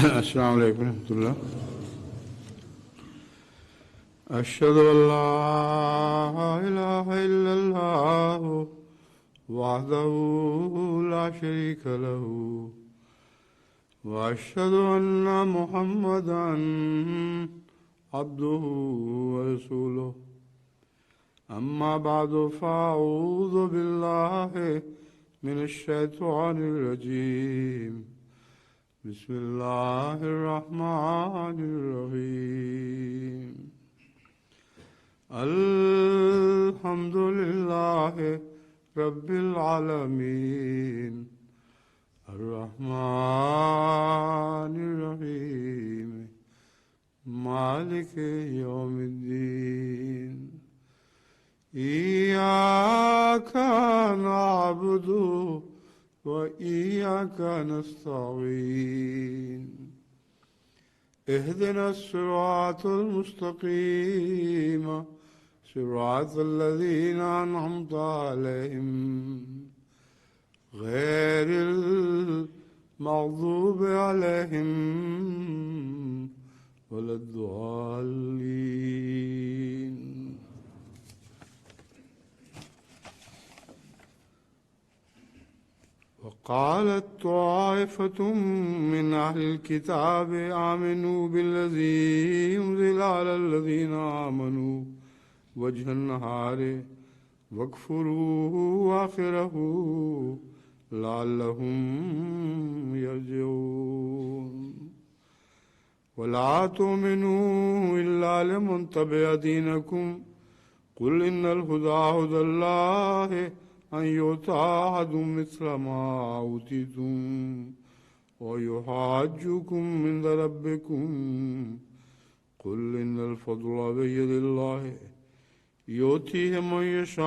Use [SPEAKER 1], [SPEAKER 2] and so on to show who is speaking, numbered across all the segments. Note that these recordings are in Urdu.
[SPEAKER 1] السلام علیکم ورحمۃ اللہ. اشہد ان لا الہ الا اللہ وحدہ لا شریک لہ واشہد ان محمدا عبدہ ورسولہ. اما بعد فاعوذ باللہ من الشیطان الرجیم. بسم اللہ الرحمن الرحیم. الحمد للہ رب العالمین الرحمن الرحیم مالک یوم الدین. ایاک نعبد وإياك نستعين. اهدنا الصراط المستقيم صراط الذين أنعمت عليهم غير المغضوب عليهم ولا الضالين. وقالت طائفة من أهل الكتاب آمنوا بالذي أنزل على الذين آمنوا وجه النهار واكفروا آخره لعلهم يرجعون. ولا تؤمنوا إلا لمن تبع دينكم قل إن الهدى هدى الله أن يؤتى أحد مثل ما أوتيتم ويحاجوكم عند ربكم قل إن الفضل بيد الله يؤتيه من يشاء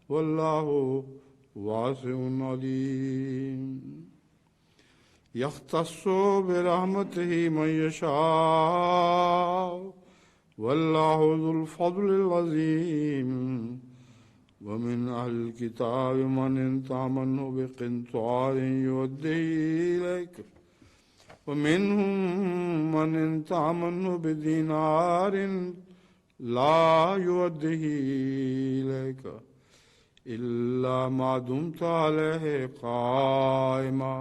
[SPEAKER 1] والله واسع عليم. يختص برحمته من يشاء واللہ ذو الفضل العظیم. ومن اہل الکتاب من ان تأمنه بقنطار یؤدیہ الیک ومنهم من ان تأمنه بدینار لا یؤدیہ الیک الا ما دمت علیہ قائما.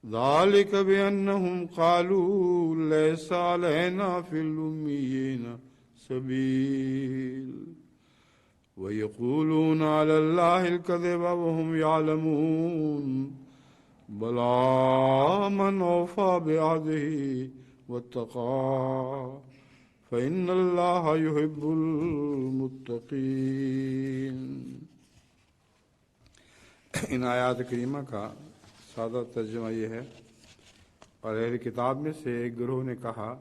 [SPEAKER 1] ذلك بأنهم قالوا ليس علينا في الأميين سبيل ويقولون على الله الكذب وهم يعلمون. بلى من أوفى بعهده واتقى فإن الله يحب المتقين. ان آیات کریمہ کا سادہ ترجمہ یہ ہے، اور اہل کتاب میں سے ایک گروہ نے کہا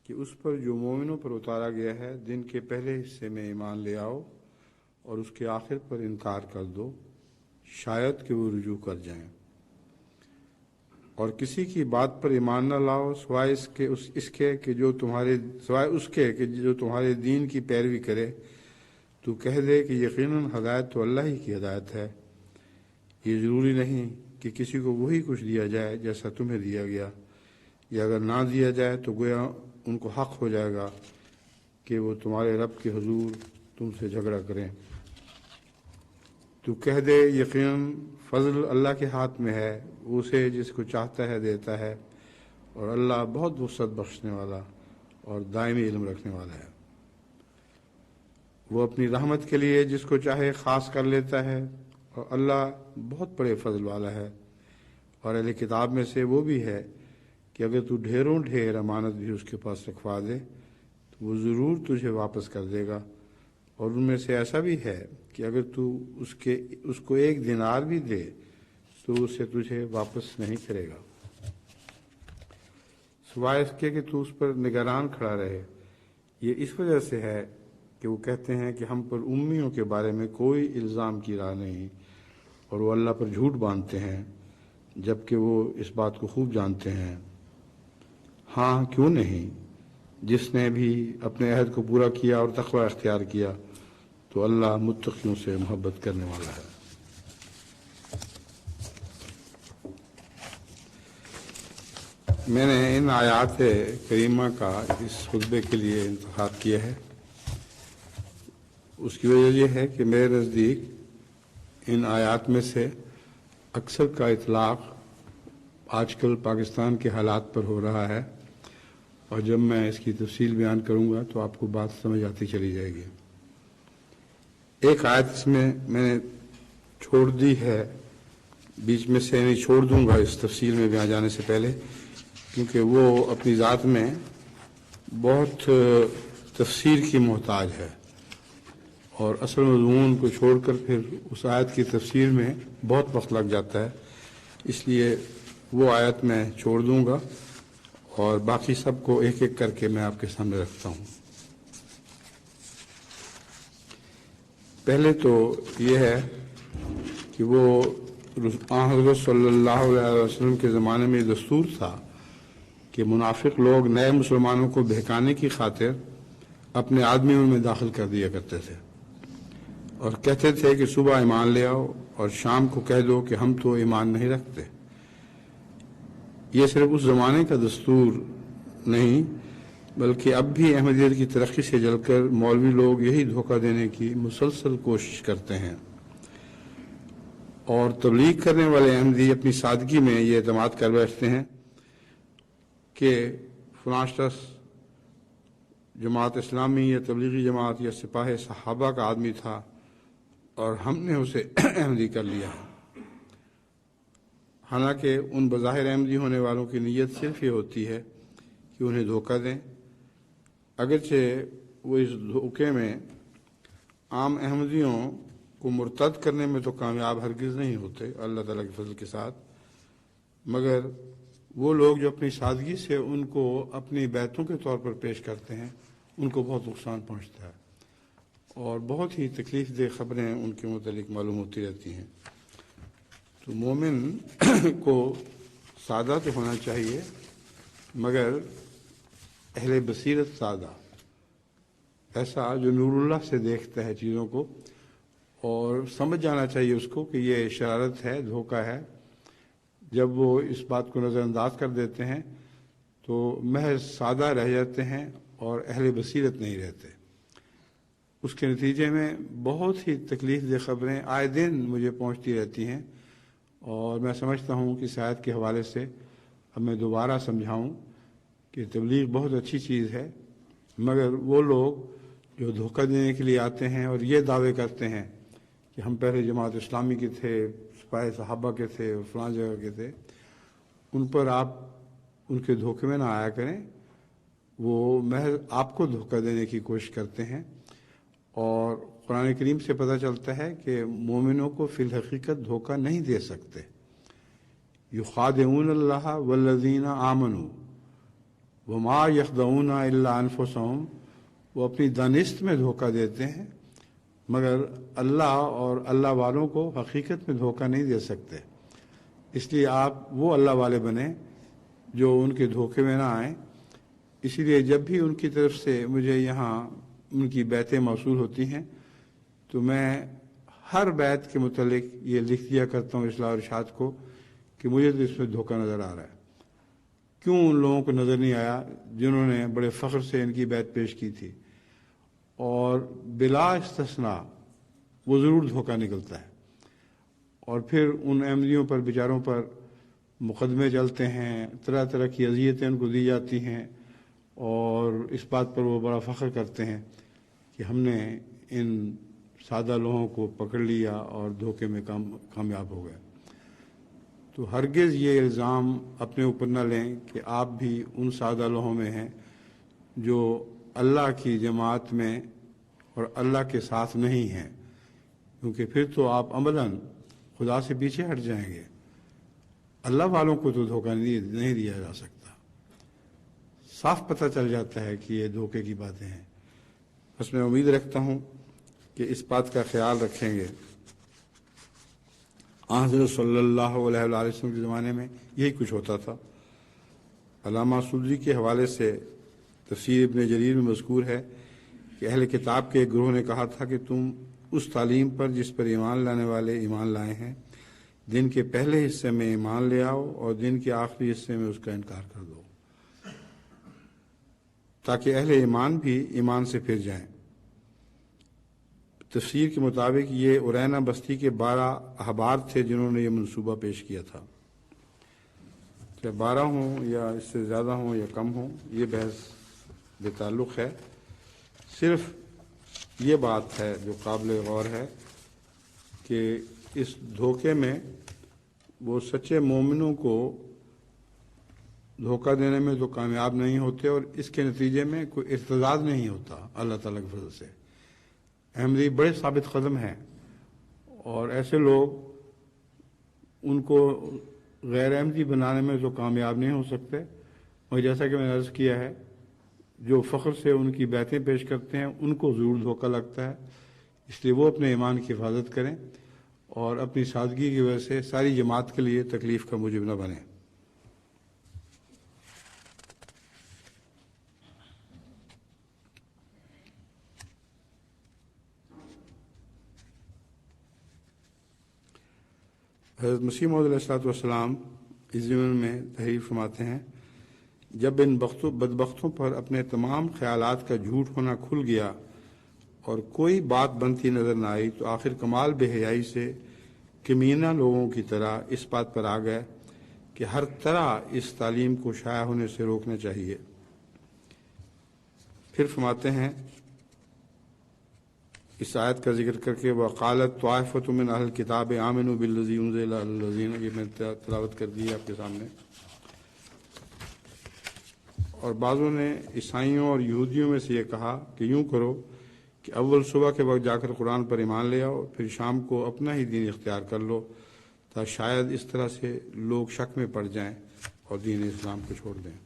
[SPEAKER 1] کہ اس پر جو مومنوں پر اتارا گیا ہے دن کے پہلے حصے میں ایمان لے آؤ اور اس کے آخر پر انکار کر دو، شاید کہ وہ رجوع کر جائیں. اور کسی کی بات پر ایمان نہ لاؤ سوائے اس کے کہ جو تمہارے دین کی پیروی کرے. تو کہہ دے کہ یقیناً ہدایت تو اللہ ہی کی ہدایت ہے. یہ ضروری نہیں کہ کسی کو وہی کچھ دیا جائے جیسا تمہیں دیا گیا، یا اگر نہ دیا جائے تو گویا ان کو حق ہو جائے گا کہ وہ تمہارے رب کے حضور تم سے جھگڑا کریں. تو کہہ دے یقیناً فضل اللہ کے ہاتھ میں ہے، وہ اسے جس کو چاہتا ہے دیتا ہے، اور اللہ بہت وسعت بخشنے والا اور دائمی علم رکھنے والا ہے. وہ اپنی رحمت کے لیے جس کو چاہے خاص کر لیتا ہے، اور اللہ بہت بڑے فضل والا ہے. اور اہل کتاب میں سے وہ بھی ہے کہ اگر تو ڈھیروں ڈھیر امانت بھی اس کے پاس رکھوا دے تو وہ ضرور تجھے واپس کر دے گا. اور ان میں سے ایسا بھی ہے کہ اگر تو اس کو 1 دینار بھی دے تو اسے تجھے واپس نہیں کرے گا سوائے اس کے کہ تو اس پر نگران کھڑا رہے. یہ اس وجہ سے ہے کہ وہ کہتے ہیں کہ ہم پر امیوں کے بارے میں کوئی الزام کی راہ نہیں، اور وہ اللہ پر جھوٹ باندھتے ہیں جبکہ وہ اس بات کو خوب جانتے ہیں. ہاں کیوں نہیں، جس نے بھی اپنے عہد کو پورا کیا اور تقوی اختیار کیا تو اللہ متقیوں سے محبت کرنے والا ہے. میں نے ان آیات کریمہ کا اس خطبے کے لیے انتخاب کیا ہے۔ اس کی وجہ یہ ہے کہ میرے نزدیک ان آیات میں سے اکثر کا اطلاق آج کل پاکستان کے حالات پر ہو رہا ہے، اور جب میں اس کی تفصیل بیان کروں گا تو آپ کو بات سمجھ آتی چلی جائے گی۔ ایک آیت اس میں نے چھوڑ دی ہے، بیچ میں سے نہیں چھوڑ دوں گا اس تفصیل میں بیان جانے سے پہلے، کیونکہ وہ اپنی ذات میں بہت تفسیر کی محتاج ہے، اور اصل مضمون کو چھوڑ کر پھر اس آیت کی تفسیر میں بہت وقت لگ جاتا ہے، اس لیے وہ آیت میں چھوڑ دوں گا اور باقی سب کو ایک ایک کر کے میں آپ کے سامنے رکھتا ہوں۔ پہلے تو یہ ہے کہ وہ حضرت صلی اللہ علیہ وسلم کے زمانے میں دستور تھا کہ منافق لوگ نئے مسلمانوں کو بہکانے کی خاطر اپنے آدمی ان میں داخل کر دیا کرتے تھے، اور کہتے تھے کہ صبح ایمان لے آؤ اور شام کو کہہ دو کہ ہم تو ایمان نہیں رکھتے۔ یہ صرف اس زمانے کا دستور نہیں، بلکہ اب بھی احمدیت کی ترقی سے جل کر مولوی لوگ یہی دھوکہ دینے کی مسلسل کوشش کرتے ہیں، اور تبلیغ کرنے والے احمدی اپنی سادگی میں یہ اعتماد کر بیٹھتے ہیں کہ فلاں شخص جماعت اسلامی یا تبلیغی جماعت یا سپاہ صحابہ کا آدمی تھا اور ہم نے اسے احمدی کر لیا، حالانکہ ان بظاہر احمدی ہونے والوں کی نیت صرف یہ ہوتی ہے کہ انہیں دھوکہ دیں، اگرچہ وہ اس دھوکے میں عام احمدیوں کو مرتد کرنے میں تو کامیاب ہرگز نہیں ہوتے اللہ تعالیٰ کے فضل کے ساتھ، مگر وہ لوگ جو اپنی سادگی سے ان کو اپنی بیعتوں کے طور پر پیش کرتے ہیں ان کو بہت نقصان پہنچتا ہے، اور بہت ہی تکلیف دہ خبریں ان کے متعلق معلوم ہوتی رہتی ہیں۔ تو مومن کو سادہ تو ہونا چاہیے، مگر اہل بصیرت سادہ، ایسا جو نور اللہ سے دیکھتا ہے چیزوں کو، اور سمجھ جانا چاہیے اس کو کہ یہ شرارت ہے، دھوکہ ہے۔ جب وہ اس بات کو نظر انداز کر دیتے ہیں تو محض سادہ رہ جاتے ہیں اور اہل بصیرت نہیں رہتے۔ اس کے نتیجے میں بہت ہی تکلیف دہ خبریں آئے دن مجھے پہنچتی رہتی ہیں، اور میں سمجھتا ہوں کہ اس آیت کے حوالے سے اب میں دوبارہ سمجھاؤں کہ تبلیغ بہت اچھی چیز ہے، مگر وہ لوگ جو دھوکہ دینے کے لیے آتے ہیں اور یہ دعوے کرتے ہیں کہ ہم پہلے جماعت اسلامی کے تھے، سپاہ صحابہ کے تھے، فلاں جگہ کے تھے، ان پر آپ ان کے دھوکے میں نہ آیا کریں، وہ محض آپ کو دھوکہ دینے کی کوشش کرتے ہیں۔ اور قرآن کریم سے پتہ چلتا ہے کہ مومنوں کو فی الحقیقت دھوکہ نہیں دے سکتے۔ یخادعون اللہ والذین آمنوا وما یخدعون الا انفسهم، وہ اپنی دانست میں دھوکہ دیتے ہیں، مگر اللہ اور اللہ والوں کو حقیقت میں دھوکہ نہیں دے سکتے۔ اس لیے آپ وہ اللہ والے بنیں جو ان کے دھوکے میں نہ آئیں۔ اسی لیے جب بھی ان کی طرف سے مجھے یہاں ان کی بیعتیں موصول ہوتی ہیں تو میں ہر بیعت کے متعلق یہ لکھ دیا کرتا ہوں اصلاح و ارشاد کو کہ مجھے تو اس میں دھوکہ نظر آ رہا ہے۔ کیوں ان لوگوں کو نظر نہیں آیا جنہوں نے بڑے فخر سے ان کی بیعت پیش کی تھی؟ اور بلا استثناء وہ ضرور دھوکہ نکلتا ہے، اور پھر ان احمدیوں پر بیچاروں پر مقدمے چلتے ہیں، طرح طرح کی اذیتیں ان کو دی جاتی ہیں، اور اس بات پر وہ بڑا فخر کرتے ہیں کہ ہم نے ان سادہ لوگوں کو پکڑ لیا اور دھوکے میں کامیاب ہو گئے۔ تو ہرگز یہ الزام اپنے اوپر نہ لیں کہ آپ بھی ان سادہ لوگوں میں ہیں جو اللہ کی جماعت میں اور اللہ کے ساتھ نہیں ہیں، کیونکہ پھر تو آپ عملاً خدا سے پیچھے ہٹ جائیں گے۔ اللہ والوں کو تو دھوکہ نہیں دیا جا سکتا، صاف پتہ چل جاتا ہے کہ یہ دھوکے کی باتیں ہیں۔ بس میں امید رکھتا ہوں کہ اس بات کا خیال رکھیں گے۔ حضرت صلی اللہ علیہ وسلم کے زمانے میں یہی کچھ ہوتا تھا۔ علامہ سودری کے حوالے سے تفسیر ابن جریر میں مذکور ہے کہ اہل کتاب کے ایک گروہ نے کہا تھا کہ تم اس تعلیم پر جس پر ایمان لانے والے ایمان لائے ہیں دن کے پہلے حصے میں ایمان لے آؤ اور دن کے آخری حصے میں اس کا انکار کر دو، تاکہ اہل ایمان بھی ایمان سے پھر جائیں۔ تفسیر کے مطابق یہ ارینا بستی کے 12 احبار تھے جنہوں نے یہ منصوبہ پیش کیا تھا۔ چاہے 12 ہوں یا اس سے زیادہ ہوں یا کم ہوں، یہ بحث بے تعلق ہے۔ صرف یہ بات ہے جو قابل غور ہے کہ اس دھوکے میں وہ سچے مومنوں کو دھوکہ دینے میں تو کامیاب نہیں ہوتے، اور اس کے نتیجے میں کوئی ارتداد نہیں ہوتا اللہ تعالیٰ کے فضل سے۔ احمدی بڑے ثابت قدم ہیں، اور ایسے لوگ ان کو غیر احمدی بنانے میں تو کامیاب نہیں ہو سکتے، اور جیسا کہ میں نے عرض کیا ہے، جو فخر سے ان کی بیعتیں پیش کرتے ہیں ان کو ضرور دھوکہ لگتا ہے۔ اس لیے وہ اپنے ایمان کی حفاظت کریں اور اپنی سادگی کی وجہ سے ساری جماعت کے لیے تکلیف کا موجب نہ بنیں۔ حضرت مسیح موعود علیہ السلام اس ضمن میں تحریر فرماتے ہیں، جب ان بدبختوں پر اپنے تمام خیالات کا جھوٹ ہونا کھل گیا اور کوئی بات بنتی نظر نہ آئی تو آخر کمال بے حیائی سے کمینہ لوگوں کی طرح اس بات پر آ گئے کہ ہر طرح اس تعلیم کو شائع ہونے سے روکنا چاہیے۔ پھر فرماتے ہیں اس آیت کا ذکر کر کے، وَقَالَتْ طَائِفَةٌ مِّنْ أَهْلِ الْكِتَابِ آمِنُوا بِالَّذِي أُنزِلَ عَلَى الَّذِينَ، یہ میں تلاوت کر دی ہے آپ کے سامنے۔ اور بعضوں نے عیسائیوں اور یہودیوں میں سے یہ کہا کہ یوں کرو کہ اول صبح کے وقت جا کر قرآن پر ایمان لے آؤ، پھر شام کو اپنا ہی دین اختیار کر لو، تاکہ شاید اس طرح سے لوگ شک میں پڑ جائیں اور دین اسلام کو چھوڑ دیں۔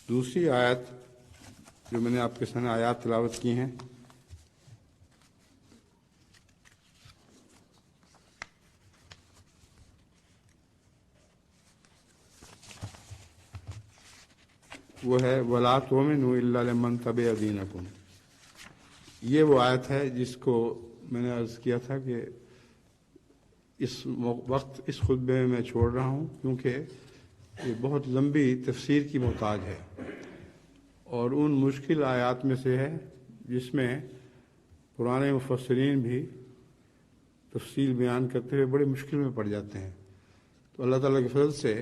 [SPEAKER 1] دوسری آیت جو میں نے آپ کے سامنے آیات تلاوت کی ہیں، وہ ہے وَلَا تُؤْمِنُوا إِلَّا لِمَنْ تَبِعَ دِينَكُمْ۔ یہ وہ آیت ہے جس کو میں نے عرض کیا تھا کہ اس وقت اس خطبے میں میں چھوڑ رہا ہوں، کیونکہ یہ بہت لمبی تفسیر کی محتاج ہے، اور ان مشکل آیات میں سے ہے جس میں پرانے مفسرین بھی تفصیل بیان کرتے ہوئے بڑی مشکل میں پڑ جاتے ہیں۔ تو اللہ تعالیٰ کے فضل سے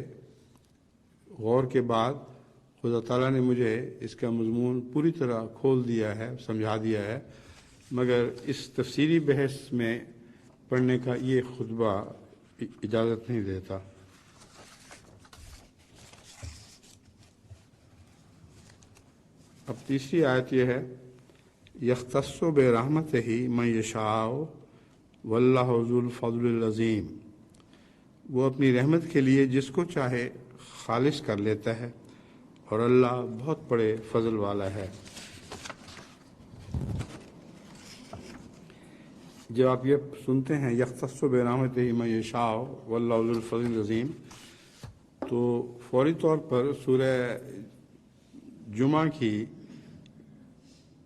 [SPEAKER 1] غور کے بعد خدا تعالیٰ نے مجھے اس کا مضمون پوری طرح کھول دیا ہے، سمجھا دیا ہے، مگر اس تفسیری بحث میں پڑھنے کا یہ خطبہ اجازت نہیں دیتا۔ اب تیسری آیت یہ ہے، یختص برحمتہ من یشاء واللہ ذو الفضل العظیم۔ وہ اپنی رحمت کے لیے جس کو چاہے خالص کر لیتا ہے، اور اللہ بہت بڑے فضل والا ہے۔ جب آپ یہ سنتے ہیں یختص برحمتہ من یشاء واللہ ذو الفضل العظیم، تو فوری طور پر سورہ جمعہ کی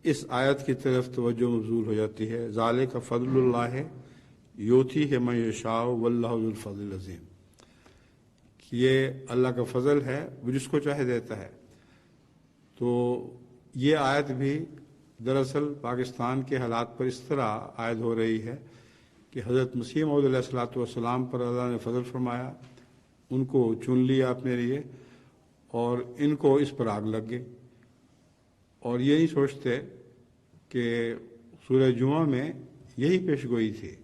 [SPEAKER 1] اس آیت کی طرف توجہ مبذول ہو جاتی ہے، ذالک فضل اللہ یؤتیہ من یشاء واللہ ذو الفضل العظیم، کہ یہ اللہ کا فضل ہے، وہ جس کو چاہے دیتا ہے۔ تو یہ آیت بھی دراصل پاکستان کے حالات پر اس طرح عائد ہو رہی ہے کہ حضرت مسیح موعود علیہ السلام پر اللہ نے فضل فرمایا، ان کو چن لیا اپنے لیے، اور ان کو اس پر آگ لگ گئی، اور یہ نہیں سوچتے کہ سورہ جمعہ میں یہی پیش گوئی تھی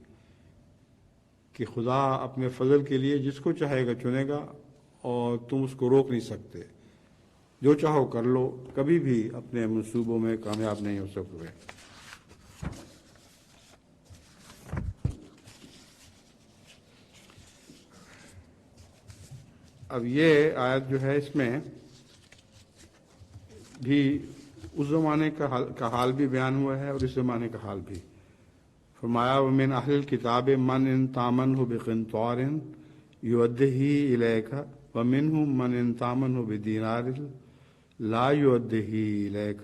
[SPEAKER 1] کہ خدا اپنے فضل کے لیے جس کو چاہے گا چنے گا، اور تم اس کو روک نہیں سکتے، جو چاہو کر لو، کبھی بھی اپنے منصوبوں میں کامیاب نہیں ہو سکو گے۔ اب یہ آیت جو ہے اس میں بھی اس زمانے کا حال بھی بیان ہوا ہے اور اس زمانے کا حال بھی۔ فرمایا وَمِنْ أَهْلِ الْكِتَابِ مَنْ إِنْ تَأْمَنْهُ بِقِنْطَارٍ يُؤَدِّهِ إِلَيْكَ وَمِنْهُمْ مَنْ إِنْ تَأْمَنْهُ بِدِينَارٍ لَا يُؤَدِّهِ إِلَيْكَ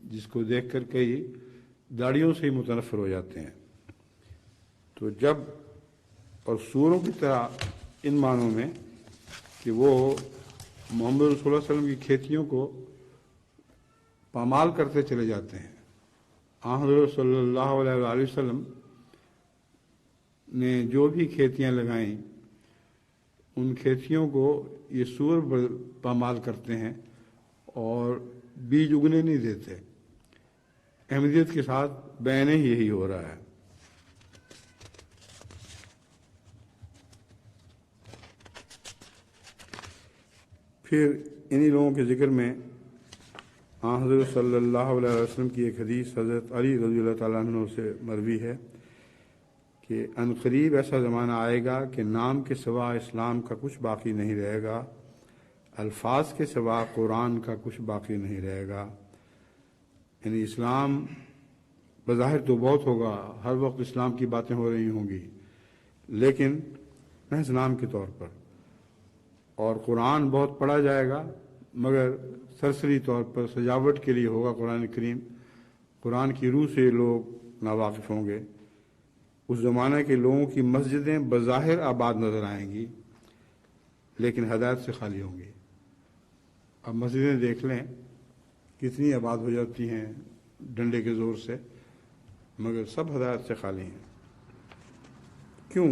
[SPEAKER 1] جس کو دیکھ کر کئی داڑیوں سے ہی متنفر ہو جاتے ہیں۔ تو جب اور سوروں کی طرح ان معنوں میں کہ وہ محمد رسول اللہ صلی اللہ علیہ وسلم کی کھیتیوں کو پامال کرتے چلے جاتے ہیں۔ حضرت صلی اللہ علیہ وآلہ وسلم نے جو بھی کھیتیاں لگائیں ان کھیتیوں کو یہ سور پامال کرتے ہیں اور بیج اگنے نہیں دیتے۔ احمدیت کے ساتھ بین یہی ہو رہا ہے۔ پھر انہی لوگوں کے ذکر میں حضرت صلی اللہ علیہ وسلم کی ایک حدیث حضرت علی رضی اللہ تعالیٰ عنہ سے مروی ہے کہ عنقریب ایسا زمانہ آئے گا کہ نام کے سوا اسلام کا کچھ باقی نہیں رہے گا، الفاظ کے سوا قرآن کا کچھ باقی نہیں رہے گا۔ یعنی اسلام بظاہر تو بہت ہوگا، ہر وقت اسلام کی باتیں ہو رہی ہوں گی، لیکن محض نام کے طور پر، اور قرآن بہت پڑھا جائے گا مگر سرسری طور پر سجاوٹ کے لیے ہوگا۔ قرآن کریم، قرآن کی روح سے لوگ ناواقف ہوں گے۔ اس زمانے کے لوگوں کی مسجدیں بظاہر آباد نظر آئیں گی لیکن ہدایت سے خالی ہوں گی۔ اب مسجدیں دیکھ لیں کتنی آباد ہو جاتی ہیں ڈنڈے کے زور سے، مگر سب ہدایت سے خالی ہیں۔ کیوں؟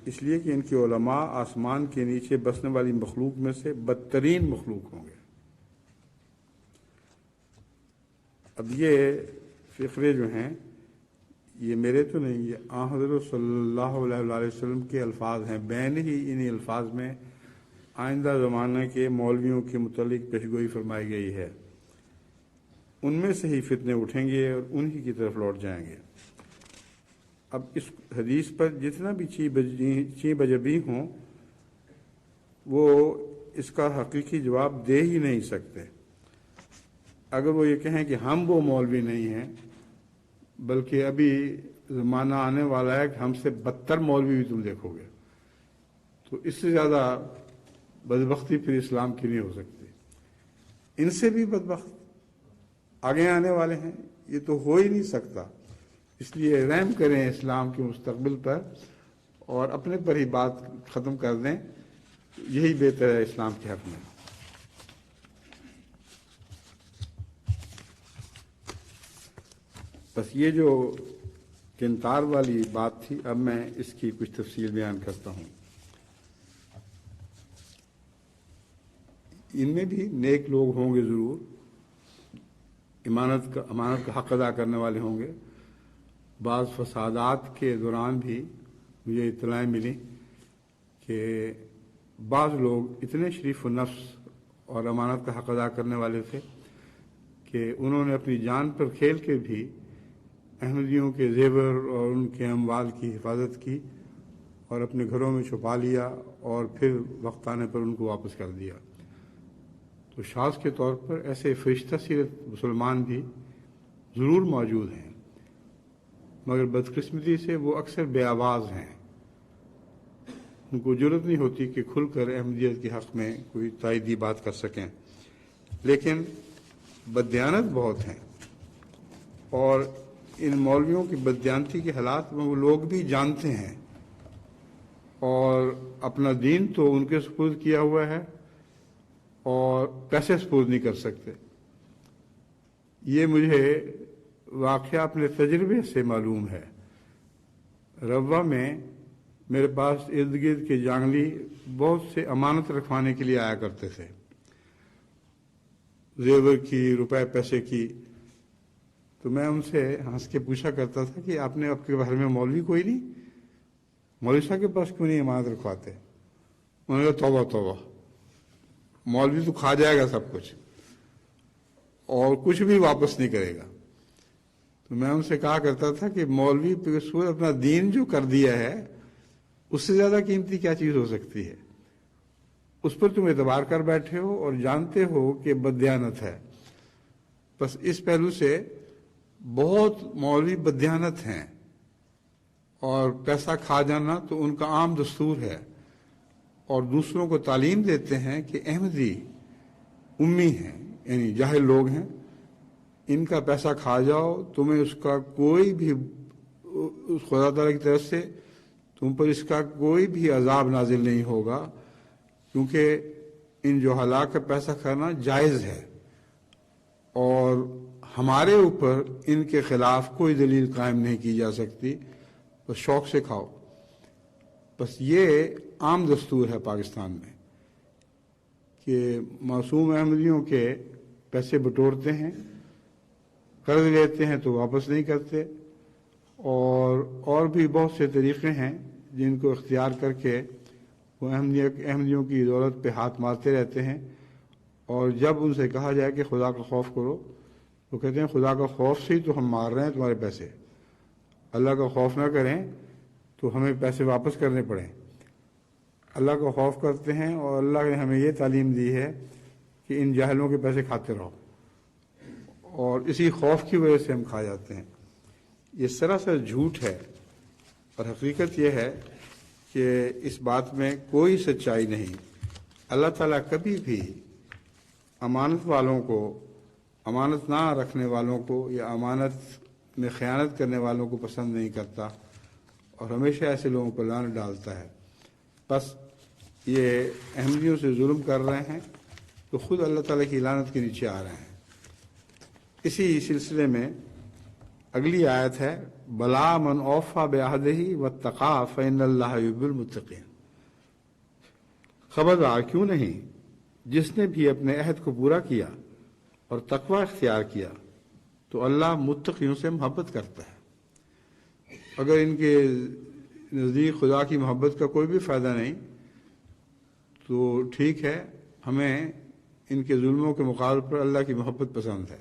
[SPEAKER 1] اس لیے کہ ان کے علماء آسمان کے نیچے بسنے والی مخلوق میں سے بدترین مخلوق ہوں گے۔ اب یہ فقرے جو ہیں یہ میرے تو نہیں، یہ حضرت صلی اللہ علیہ وسلم کے الفاظ ہیں۔ بین ہی انہی الفاظ میں آئندہ زمانے کے مولویوں کے متعلق پیشگوئی فرمائی گئی ہے۔ ان میں سے ہی فتنے اٹھیں گے اور انہی کی طرف لوٹ جائیں گے۔ اب اس حدیث پر جتنا بھی چی بجبی ہوں وہ اس کا حقیقی جواب دے ہی نہیں سکتے۔ اگر وہ یہ کہیں کہ ہم وہ مولوی نہیں ہیں بلکہ ابھی زمانہ آنے والا ہے کہ ہم سے بدتر مولوی بھی تم دیکھو گے، تو اس سے زیادہ بدبختی پھر اسلام کی نہیں ہو سکتی۔ ان سے بھی بدبخت آگے آنے والے ہیں، یہ تو ہو ہی نہیں سکتا۔ اس لیے رحم کریں اسلام کے مستقبل پر اور اپنے پر ہی بات ختم کر دیں، یہی بہتر ہے اسلام کے حق میں۔ بس یہ جو کنتار والی بات تھی، اب میں اس کی کچھ تفصیل بیان کرتا ہوں۔ ان میں بھی نیک لوگ ہوں گے ضرور، امانت کا حق ادا کرنے والے ہوں گے۔ بعض فسادات کے دوران بھی مجھے اطلاعیں ملی کہ بعض لوگ اتنے شریف النفس اور امانت کا حق ادا کرنے والے تھے کہ انہوں نے اپنی جان پر کھیل کے بھی احمدیوں کے زیور اور ان کے اموال کی حفاظت کی اور اپنے گھروں میں چھپا لیا اور پھر وقت آنے پر ان کو واپس کر دیا۔ تو شاذ کے طور پر ایسے فرشتہ سیرت مسلمان بھی ضرور موجود ہیں، مگر بدقسمتی سے وہ اکثر بے آواز ہیں۔ ان کو جرأت نہیں ہوتی کہ کھل کر احمدیت کے حق میں کوئی تائیدی بات کر سکیں، لیکن بددیانت بہت ہیں، اور ان مولویوں کی بددیانتی کے حالات میں وہ لوگ بھی جانتے ہیں، اور اپنا دین تو ان کے سپرد کیا ہوا ہے اور پیسے سپرد نہیں کر سکتے۔ یہ مجھے واقعہ اپنے تجربے سے معلوم ہے۔ روا میں میرے پاس ارد گرد کے جانگلی بہت سے امانت رکھوانے کے لیے آیا کرتے تھے، زیور کی، روپے پیسے کی۔ تو میں ان سے ہنس کے پوچھا کرتا تھا کہ آپ نے آپ کے گھر میں مولوی کوئی نہیں؟ مولوی صاحب کے پاس کیوں نہیں امانت رکھواتے؟ انہوں نے کہا توبہ توبہ، مولوی تو کھا جائے گا سب کچھ اور کچھ بھی واپس نہیں کرے گا۔ تو میں ان سے کہا کرتا تھا کہ مولوی پہ اپنا دین جو کر دیا ہے اس سے زیادہ قیمتی کیا چیز ہو سکتی ہے؟ اس پر تم اعتبار کر بیٹھے ہو اور جانتے ہو کہ بددیانت ہے۔ بس اس پہلو سے بہت مولوی بددیانت ہیں، اور پیسہ کھا جانا تو ان کا عام دستور ہے، اور دوسروں کو تعلیم دیتے ہیں کہ احمدی امی ہیں، یعنی جاہل لوگ ہیں، ان کا پیسہ کھا جاؤ، تمہیں اس کا کوئی بھی، اس خدا تعالیٰ کی طرف سے تم پر اس کا کوئی بھی عذاب نازل نہیں ہوگا، کیونکہ ان جو ہلاک کا پیسہ کھانا جائز ہے، اور ہمارے اوپر ان کے خلاف کوئی دلیل قائم نہیں کی جا سکتی، بس شوق سے کھاؤ۔ بس یہ عام دستور ہے پاکستان میں کہ معصوم احمدیوں کے پیسے بٹورتے ہیں، قرض لیتے ہیں تو واپس نہیں کرتے، اور بھی بہت سے طریقے ہیں جن کو اختیار کر کے وہ احمدیوں کی دولت پہ ہاتھ مارتے رہتے ہیں، اور جب ان سے کہا جائے کہ خدا کا خوف کرو تو کہتے ہیں خدا کا خوف سے ہی تو ہم مار رہے ہیں تمہارے پیسے، اللہ کا خوف نہ کریں تو ہمیں پیسے واپس کرنے پڑیں۔ اللہ کا خوف کرتے ہیں، اور اللہ نے ہمیں یہ تعلیم دی ہے کہ ان جاہلوں کے پیسے کھاتے رہو، اور اسی خوف کی وجہ سے ہم کھا جاتے ہیں۔ یہ سراسر جھوٹ ہے، اور حقیقت یہ ہے کہ اس بات میں کوئی سچائی نہیں۔ اللہ تعالیٰ کبھی بھی امانت والوں کو، امانت نہ رکھنے والوں کو یا امانت میں خیانت کرنے والوں کو پسند نہیں کرتا، اور ہمیشہ ایسے لوگوں پر لعنت ڈالتا ہے۔ بس یہ احمدیوں سے ظلم کر رہے ہیں تو خود اللہ تعالیٰ کی لعنت کے نیچے آ رہے ہیں۔ اسی سلسلے میں اگلی آیت ہے، بلا من اوفی بعہدہ واتقی فإن اللہ یحب المتقین۔ خبردار کیوں نہیں، جس نے بھی اپنے عہد کو پورا کیا اور تقوی اختیار کیا تو اللہ متقیوں سے محبت کرتا ہے۔ اگر ان کے نزدیک خدا کی محبت کا کوئی بھی فائدہ نہیں تو ٹھیک ہے، ہمیں ان کے ظلموں کے مقابلے پر اللہ کی محبت پسند ہے،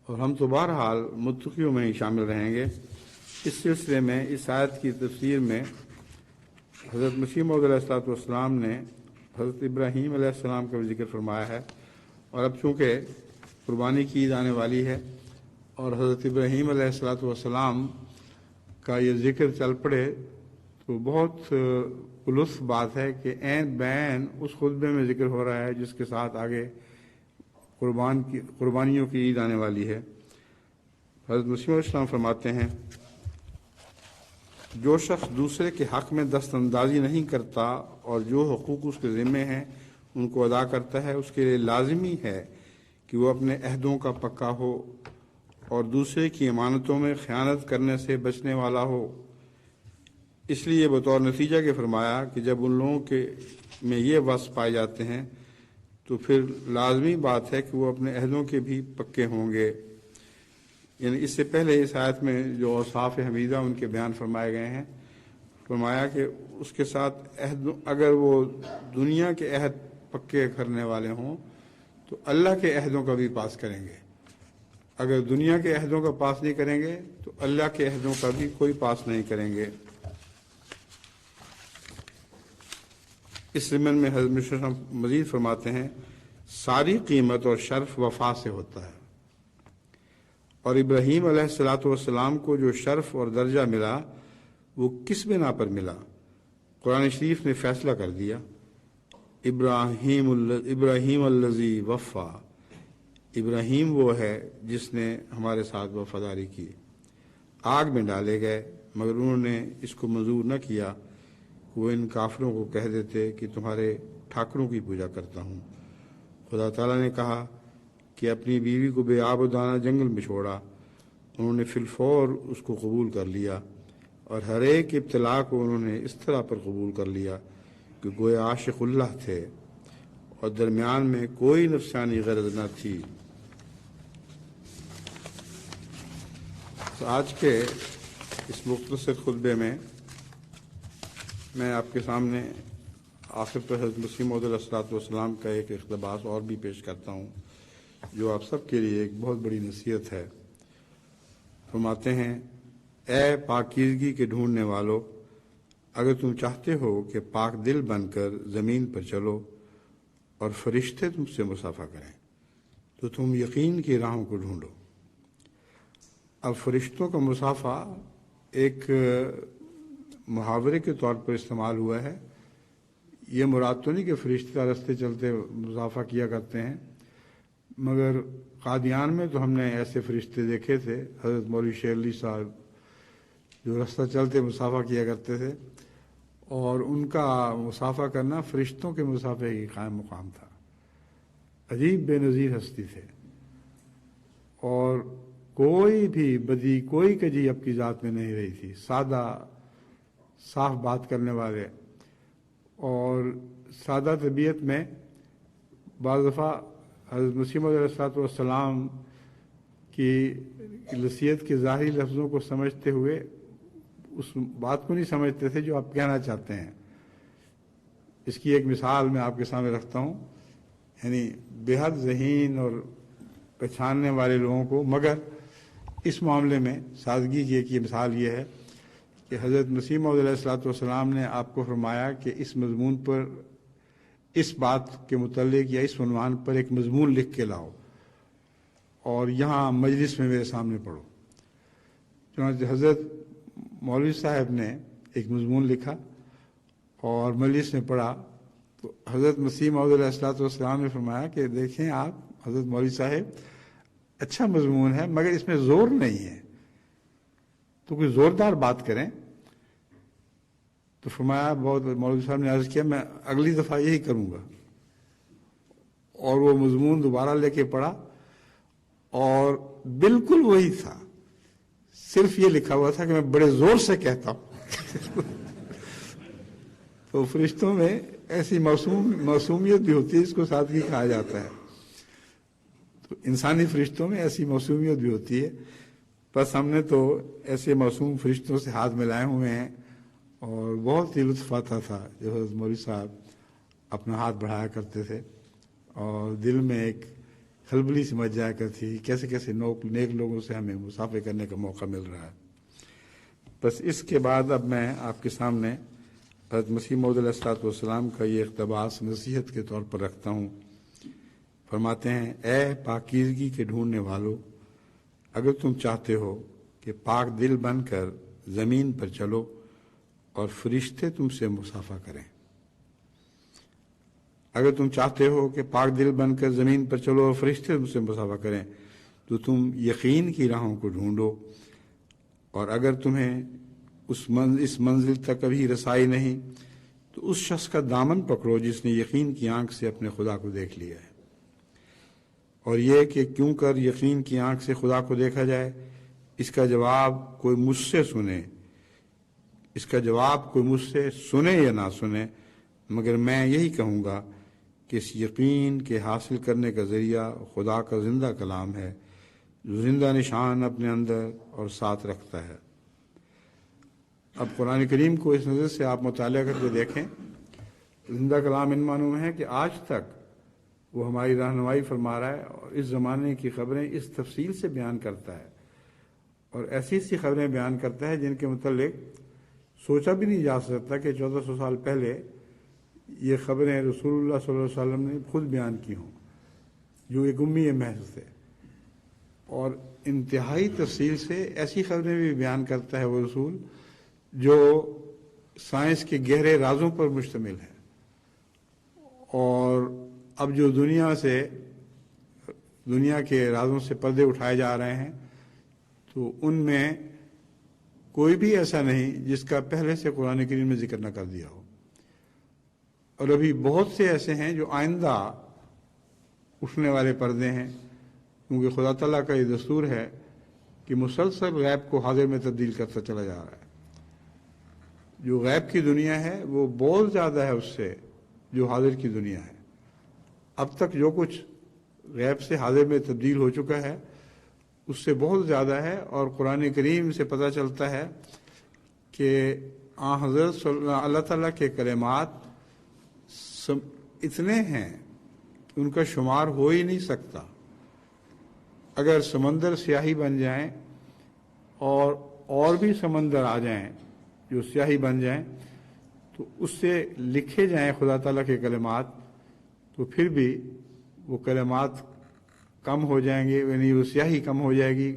[SPEAKER 1] اور ہم تو بہرحال متقیوں میں ہی شامل رہیں گے۔ اس سلسلے میں اس آیت کی تفسیر میں حضرت مسیح موعود علیہ السلام نے حضرت ابراہیم علیہ السلام کا بھی ذکر فرمایا ہے، اور اب چونکہ قربانی کی عید آنے والی ہے اور حضرت ابراہیم علیہ السلام کا یہ ذکر چل پڑے تو بہت لطف بات ہے کہ عین بین اس خطبے میں ذکر ہو رہا ہے جس کے ساتھ آگے قربانیوں کی عید آنے والی ہے۔ حضرت مسیح علیہ السلام فرماتے ہیں، جو شخص دوسرے کے حق میں دست اندازی نہیں کرتا اور جو حقوق اس کے ذمے ہیں ان کو ادا کرتا ہے، اس کے لیے لازمی ہے کہ وہ اپنے عہدوں کا پکا ہو اور دوسرے کی امانتوں میں خیانت کرنے سے بچنے والا ہو۔ اس لیے بطور نتیجہ کے فرمایا کہ جب ان لوگوں کے میں یہ وصف پائے جاتے ہیں تو پھر لازمی بات ہے کہ وہ اپنے عہدوں کے بھی پکے ہوں گے۔ یعنی اس سے پہلے اس آیت میں جو اوصاف حمیدہ ان کے بیان فرمائے گئے ہیں، فرمایا کہ اس کے ساتھ عہد، اگر وہ دنیا کے عہد پکے کرنے والے ہوں تو اللہ کے عہدوں کا بھی پاس کریں گے، اگر دنیا کے عہدوں کا پاس نہیں کریں گے تو اللہ کے عہدوں کا بھی کوئی پاس نہیں کریں گے۔ اس ضمن میں حضرت مسیح مزید فرماتے ہیں، ساری قیمت اور شرف وفا سے ہوتا ہے، اور ابراہیم علیہ السلام کو جو شرف اور درجہ ملا وہ کس بنا پر ملا؟ قرآن شریف نے فیصلہ کر دیا، ابراہیم الذی وفا، ابراہیم وہ ہے جس نے ہمارے ساتھ وفاداری کی۔ آگ میں ڈالے گئے مگر انہوں نے اس کو منظور نہ کیا، وہ ان کافروں کو کہہ دیتے کہ تمہارے ٹھاکروں کی پوجا کرتا ہوں۔ خدا تعالیٰ نے کہا کہ اپنی بیوی کو بے آب و دانہ جنگل میں چھوڑا، انہوں نے فی الفور اس کو قبول کر لیا، اور ہر ایک ابتلا کو انہوں نے اس طرح پر قبول کر لیا کہ گویا عاشق اللہ تھے اور درمیان میں کوئی نفسانی غرض نہ تھی۔ تو آج کے اس مختصر خطبے میں میں آپ کے سامنے آخر پر حضرت مسیح موعود علیہ السلام کا ایک اقتباس اور بھی پیش کرتا ہوں جو آپ سب کے لیے ایک بہت بڑی نصیحت ہے۔ فرماتے ہیں، اے پاکیزگی کے ڈھونڈنے والو، اگر تم چاہتے ہو کہ پاک دل بن کر زمین پر چلو اور فرشتے تم سے مصافحہ کریں تو تم یقین کی راہوں کو ڈھونڈو۔ اب فرشتوں کا مصافحہ ایک محاورے کے طور پر استعمال ہوا ہے، یہ مراد تو نہیں کہ فرشتے راستے چلتے مصافحہ کیا کرتے ہیں، مگر قادیان میں تو ہم نے ایسے فرشتے دیکھے تھے، حضرت مولوی شیر علی صاحب جو رستہ چلتے مسافہ کیا کرتے تھے، اور ان کا مسافہ کرنا فرشتوں کے مسافے کی قائم مقام تھا۔ عجیب بے نظیر ہستی تھے، اور کوئی بھی بدی، کوئی کجی اب کی ذات میں نہیں رہی تھی، سادہ صاف بات کرنے والے، اور سادہ طبیعت میں بعض دفعہ حضرت مسیح موعود علیہ السلام کی نصیحت کے ظاہری لفظوں کو سمجھتے ہوئے اس بات کو نہیں سمجھتے تھے جو آپ کہنا چاہتے ہیں۔ اس کی ایک مثال میں آپ کے سامنے رکھتا ہوں، یعنی بے حد ذہین اور پہچاننے والے لوگوں کو، مگر اس معاملے میں سادگی کی ایک یہ مثال یہ ہے کہ حضرت مسیح موعود علیہ السلام نے آپ کو فرمایا کہ اس مضمون پر، اس بات کے متعلق یا اس عنوان پر ایک مضمون لکھ کے لاؤ اور یہاں مجلس میں میرے سامنے پڑھو۔ چنانچہ حضرت مولوی صاحب نے ایک مضمون لکھا اور مجلس میں پڑھا، تو حضرت مسیح موعود علیہ السلام نے فرمایا کہ دیکھیں آپ حضرت مولوی صاحب، اچھا مضمون ہے مگر اس میں زور نہیں ہے، تو کوئی زوردار بات کریں۔ تو فرمایا، بہت مولوی صاحب نے عرض کیا میں اگلی دفعہ یہی کروں گا، اور وہ مضمون دوبارہ لے کے پڑھا اور بالکل وہی تھا، صرف یہ لکھا ہوا تھا کہ میں بڑے زور سے کہتا ہوں۔ تو فرشتوں میں ایسی معصومیت بھی ہوتی ہے، اس کو سادگی کہا جاتا ہے۔ تو انسانی فرشتوں میں ایسی معصومیت بھی ہوتی ہے، بس ہم نے تو ایسے معصوم فرشتوں سے ہاتھ ملائے ہوئے ہیں، اور بہت ہی لطف آتا تھا جب حضرت مولوی صاحب اپنا ہاتھ بڑھایا کرتے تھے، اور دل میں ایک کھلبلی سی مچ جایا کرتی تھی، کیسے کیسے نیک لوگوں سے ہمیں مسافے کرنے کا موقع مل رہا ہے۔ بس اس کے بعد اب میں آپ کے سامنے حضرت مسیح موعود علیہ السلام کا یہ اقتباس نصیحت کے طور پر رکھتا ہوں۔ فرماتے ہیں، اے پاکیزگی کے ڈھونڈنے والو، اگر تم چاہتے ہو کہ پاک دل بن کر زمین پر چلو اور فرشتے تم سے مسافہ کریں، اگر تم چاہتے ہو کہ پاک دل بن کر زمین پر چلو اور فرشتے تم سے مسافہ کریں، تو تم یقین کی راہوں کو ڈھونڈو، اور اگر تمہیں اس منزل تک کبھی رسائی نہیں تو اس شخص کا دامن پکڑو جس نے یقین کی آنکھ سے اپنے خدا کو دیکھ لیا ہے۔ اور یہ کہ کیوں کر یقین کی آنکھ سے خدا کو دیکھا جائے، اس کا جواب کوئی مجھ سے سنے، اس کا جواب کوئی مجھ سے سنے یا نہ سنے، مگر میں یہی کہوں گا کہ اس یقین کے حاصل کرنے کا ذریعہ خدا کا زندہ کلام ہے، جو زندہ نشان اپنے اندر اور ساتھ رکھتا ہے۔ اب قرآن کریم کو اس نظر سے آپ مطالعہ کر کے دیکھیں، زندہ کلام ان معنوں میں ہے کہ آج تک وہ ہماری رہنمائی فرما رہا ہے، اور اس زمانے کی خبریں اس تفصیل سے بیان کرتا ہے، اور ایسی سی خبریں بیان کرتا ہے جن کے متعلق سوچا بھی نہیں جا سکتا کہ 1400 سال پہلے یہ خبریں رسول اللہ صلی اللہ علیہ وسلم نے خود بیان کی ہوں، جو ایک امی محض تھے، اور انتہائی تفصیل سے ایسی خبریں بھی بیان کرتا ہے وہ رسول جو سائنس کے گہرے رازوں پر مشتمل ہے۔ اور اب جو دنیا کے رازوں سے پردے اٹھائے جا رہے ہیں، تو ان میں کوئی بھی ایسا نہیں جس کا پہلے سے قرآن کریم میں ذکر نہ کر دیا ہو، اور ابھی بہت سے ایسے ہیں جو آئندہ اٹھنے والے پردے ہیں، کیونکہ خدا تعالیٰ کا یہ دستور ہے کہ مسلسل غیب کو حاضر میں تبدیل کرتا چلا جا رہا ہے۔ جو غیب کی دنیا ہے وہ بہت زیادہ ہے اس سے جو حاضر کی دنیا ہے۔ اب تک جو کچھ غیب سے حاضر میں تبدیل ہو چکا ہے اس سے بہت زیادہ ہے، اور قرآن کریم سے پتہ چلتا ہے کہ حضرت اللہ تعالیٰ کے کلمات اتنے ہیں کہ ان کا شمار ہو ہی نہیں سکتا۔ اگر سمندر سیاہی بن جائیں اور بھی سمندر آ جائیں جو سیاہی بن جائیں، تو اس سے لکھے جائیں خدا تعالیٰ کے کلمات، تو پھر بھی وہ کلمات کم ہو جائیں گے، یعنی وہ سیاہی کم ہو جائے گی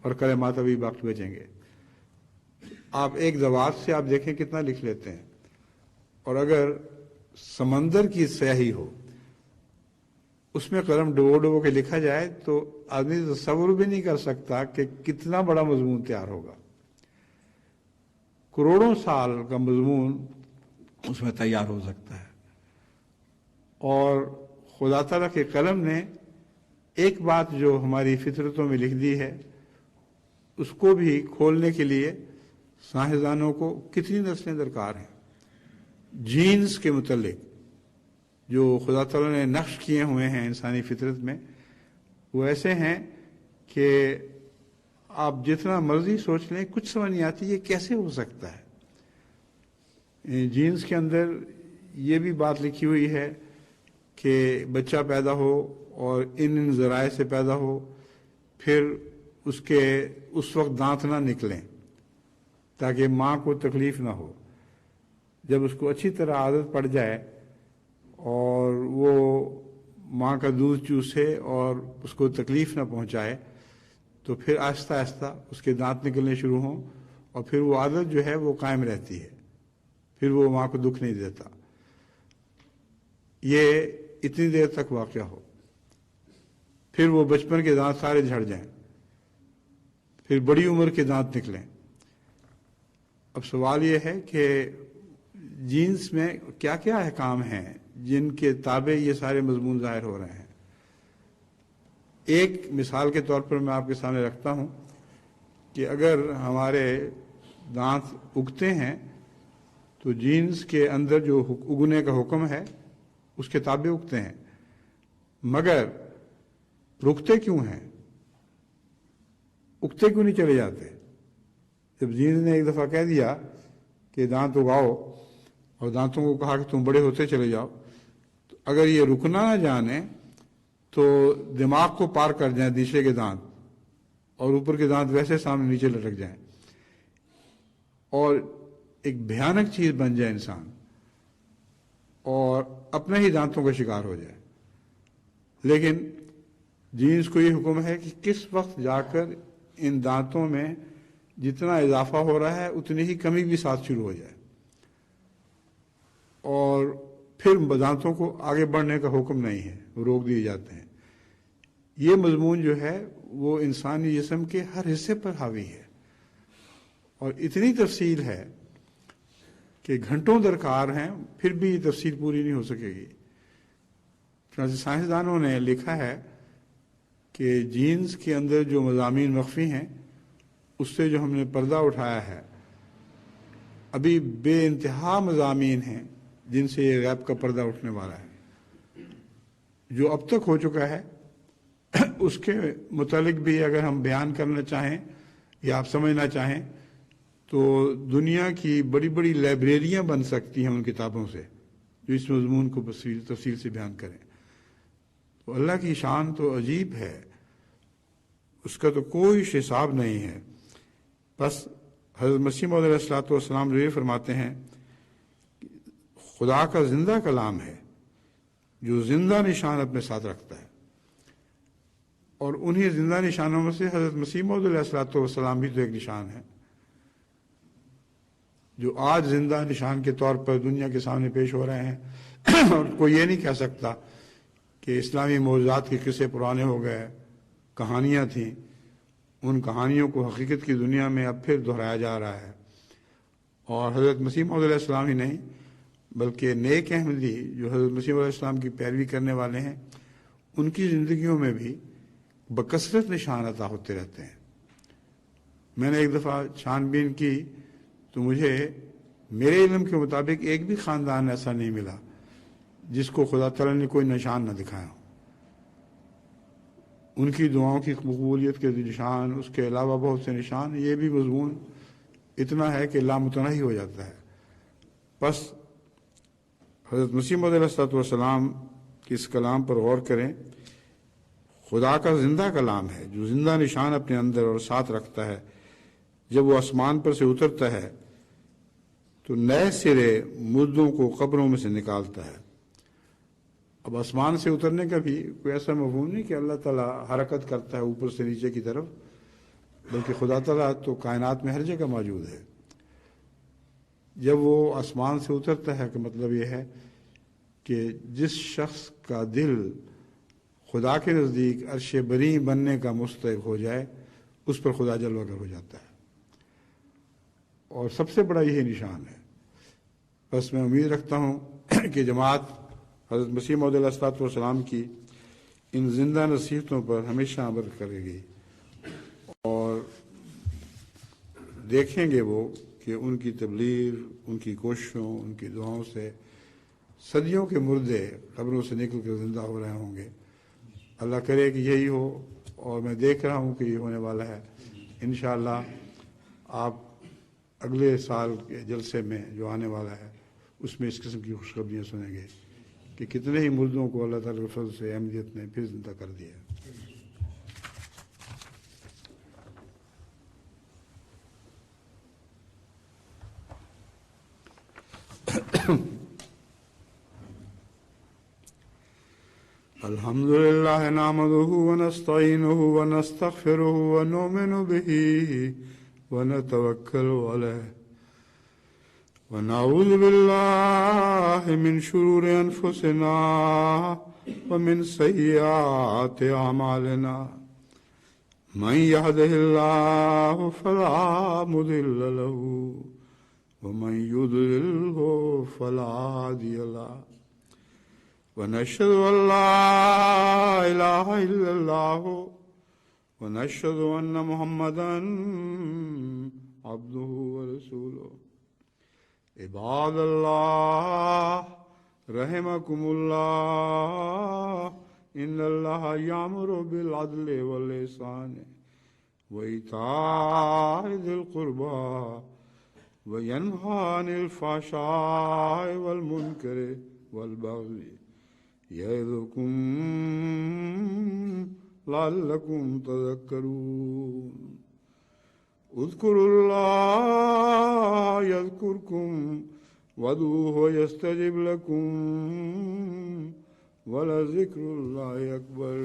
[SPEAKER 1] اور کلمات ابھی باقی بچیں گے۔ آپ ایک دوات سے آپ دیکھیں کتنا لکھ لیتے ہیں، اور اگر سمندر کی سیاہی ہو اس میں قلم ڈبو ڈبو کے لکھا جائے تو آدمی تصور بھی نہیں کر سکتا کہ کتنا بڑا مضمون تیار ہوگا. کروڑوں سال کا مضمون اس میں تیار ہو سکتا ہے. اور خدا تعالیٰ کے قلم نے ایک بات جو ہماری فطرتوں میں لکھ دی ہے اس کو بھی کھولنے کے لیے سائنسدانوں کو کتنی نسلیں درکار ہیں. جینز کے متعلق جو خدا تعالیٰ نے نقش کیے ہوئے ہیں انسانی فطرت میں، وہ ایسے ہیں کہ آپ جتنا مرضی سوچ لیں کچھ سمجھ نہیں آتی یہ کیسے ہو سکتا ہے. جینز کے اندر یہ بھی بات لکھی ہوئی ہے کہ بچہ پیدا ہو اور ان ذرائع سے پیدا ہو، پھر اس وقت دانت نہ نکلیں تاکہ ماں کو تکلیف نہ ہو. جب اس کو اچھی طرح عادت پڑ جائے اور وہ ماں کا دودھ چوسے اور اس کو تکلیف نہ پہنچائے تو پھر آہستہ آہستہ اس کے دانت نکلنے شروع ہوں اور پھر وہ عادت جو ہے وہ قائم رہتی ہے، پھر وہ ماں کو دکھ نہیں دیتا. یہ اتنی دیر تک واقع ہو، پھر وہ بچپن کے دانت سارے جھڑ جائیں، پھر بڑی عمر کے دانت نکلیں. اب سوال یہ ہے کہ جینز میں کیا کیا احکام ہیں جن کے تابع یہ سارے مضمون ظاہر ہو رہے ہیں. ایک مثال کے طور پر میں آپ کے سامنے رکھتا ہوں کہ اگر ہمارے دانت اگتے ہیں تو جینز کے اندر جو اگنے کا حکم ہے اس کے تابع اگتے ہیں، مگر رکتے کیوں ہیں؟ اگتے کیوں نہیں چلے جاتے؟ جب جینز نے ایک دفعہ کہہ دیا کہ دانت اگاؤ اور دانتوں کو کہا کہ تم بڑے ہوتے چلے جاؤ، تو اگر یہ رکنا نہ جانے تو دماغ کو پار کر جائیں نیچے کے دانت اور اوپر کے دانت ویسے سامنے نیچے لٹک جائیں اور ایک بھیانک چیز بن جائے انسان اور اپنے ہی دانتوں کا شکار ہو جائے. لیکن جینز کو یہ حکم ہے کہ کس وقت جا کر ان دانتوں میں جتنا اضافہ ہو رہا ہے اتنی ہی کمی بھی ساتھ شروع ہو جائے اور پھر دانتوں کو آگے بڑھنے کا حکم نہیں ہے، وہ روک دیے جاتے ہیں. یہ مضمون جو ہے وہ انسانی جسم کے ہر حصے پر حاوی ہے اور اتنی تفصیل ہے کہ گھنٹوں درکار ہیں پھر بھی یہ تفصیل پوری نہیں ہو سکے گی. سائنسدانوں نے لکھا ہے کہ جینز کے اندر جو مضامین مخفی ہیں اس سے جو ہم نے پردہ اٹھایا ہے، ابھی بے انتہا مضامین ہیں جن سے یہ غیب کا پردہ اٹھنے والا ہے. جو اب تک ہو چکا ہے اس کے متعلق بھی اگر ہم بیان کرنا چاہیں یا آپ سمجھنا چاہیں تو دنیا کی بڑی بڑی لائبریریاں بن سکتی ہیں ان کتابوں سے جو اس مضمون کو تفصیل سے بیان کریں. تو اللہ کی شان تو عجیب ہے، اس کا تو کوئی حساب نہیں ہے. بس حضرت مسیح موعود علیہ الصلوۃ والسلام جو یہ فرماتے ہیں خدا کا زندہ کلام ہے جو زندہ نشان اپنے ساتھ رکھتا ہے، اور انہی زندہ نشانوں میں سے حضرت مسیح موعود علیہ الصلوۃ والسلام بھی تو ایک نشان ہے جو آج زندہ نشان کے طور پر دنیا کے سامنے پیش ہو رہے ہیں. اور کوئی یہ نہیں کہہ سکتا کہ اسلامی معجزات کے قصے پرانے ہو گئے، کہانیاں تھیں، ان کہانیوں کو حقیقت کی دنیا میں اب پھر دہرایا جا رہا ہے. اور حضرت مسیح موعود علیہ السلام ہی نہیں بلکہ نیک احمدی جو حضرت مسیح علیہ السلام کی پیروی کرنے والے ہیں ان کی زندگیوں میں بھی بکثرت نشان عطا ہوتے رہتے ہیں. میں نے ایک دفعہ چھان بین کی تو مجھے میرے علم کے مطابق ایک بھی خاندان ایسا نہیں ملا جس کو خدا تعالیٰ نے کوئی نشان نہ دکھایا ہو. ان کی دعاؤں کی مقبولیت کے نشان، اس کے علاوہ بہت سے نشان، یہ بھی مضمون اتنا ہے کہ لامتناہی ہو جاتا ہے. بس حضرت مسیح موعود علیہ الصلوۃ والسلام کے اس کلام پر غور کریں. خدا کا زندہ کلام ہے جو زندہ نشان اپنے اندر اور ساتھ رکھتا ہے. جب وہ آسمان پر سے اترتا ہے تو نئے سرے مردوں کو قبروں میں سے نکالتا ہے. اب آسمان سے اترنے کا بھی کوئی ایسا مفہوم نہیں کہ اللہ تعالیٰ حرکت کرتا ہے اوپر سے نیچے کی طرف، بلکہ خدا تعالیٰ تو کائنات میں ہر جگہ موجود ہے. جب وہ آسمان سے اترتا ہے کہ مطلب یہ ہے کہ جس شخص کا دل خدا کے نزدیک عرش بری بننے کا مستحق ہو جائے، اس پر خدا جلوہ گر ہو جاتا ہے، اور سب سے بڑا یہی نشان ہے۔ بس میں امید رکھتا ہوں کہ جماعت حضرت مسیح موعود علیہ الصلوۃ والسلام کی ان زندہ نصیحتوں پر ہمیشہ عمل کرے گی، اور دیکھیں گے وہ کہ ان کی تبلیغ، ان کی کوششوں، ان کی دعاؤں سے صدیوں کے مردے قبروں سے نکل کر زندہ ہو رہے ہوں گے۔ اللہ کرے کہ یہی ہو، اور میں دیکھ رہا ہوں کہ یہ ہونے والا ہے۔ انشاءاللہ آپ اگلے سال کے جلسے میں جو آنے والا ہے اس میں اس قسم کی خوشخبریاں سنیں گے کہ کتنے ہی مردوں کو اللہ تعالیٰ کے فضل سے احمدیت نے پھر زندہ کر دیا۔ الحمد لله نحمده ونستعينه ونستغفره ونؤمن به ونتوكل عليه ونعوذ بالله من شرور أنفسنا ومن سيئات أعمالنا من يهده الله فلا مضل له ومن يضلله فلا هادي له ونشهد أن لا إله إلا الله ونشهد أن محمدا عبده ورسوله عباد الله رحمكم الله إن الله يأمر بالعدل والإحسان وإيتاء ذي القربى وينهى عن الفحشاء والمنكر والبغي يعظكم لعلكم تذكرون اذكروا الله يذكركم وادعوه يستجب لكم ولذكر الله أكبر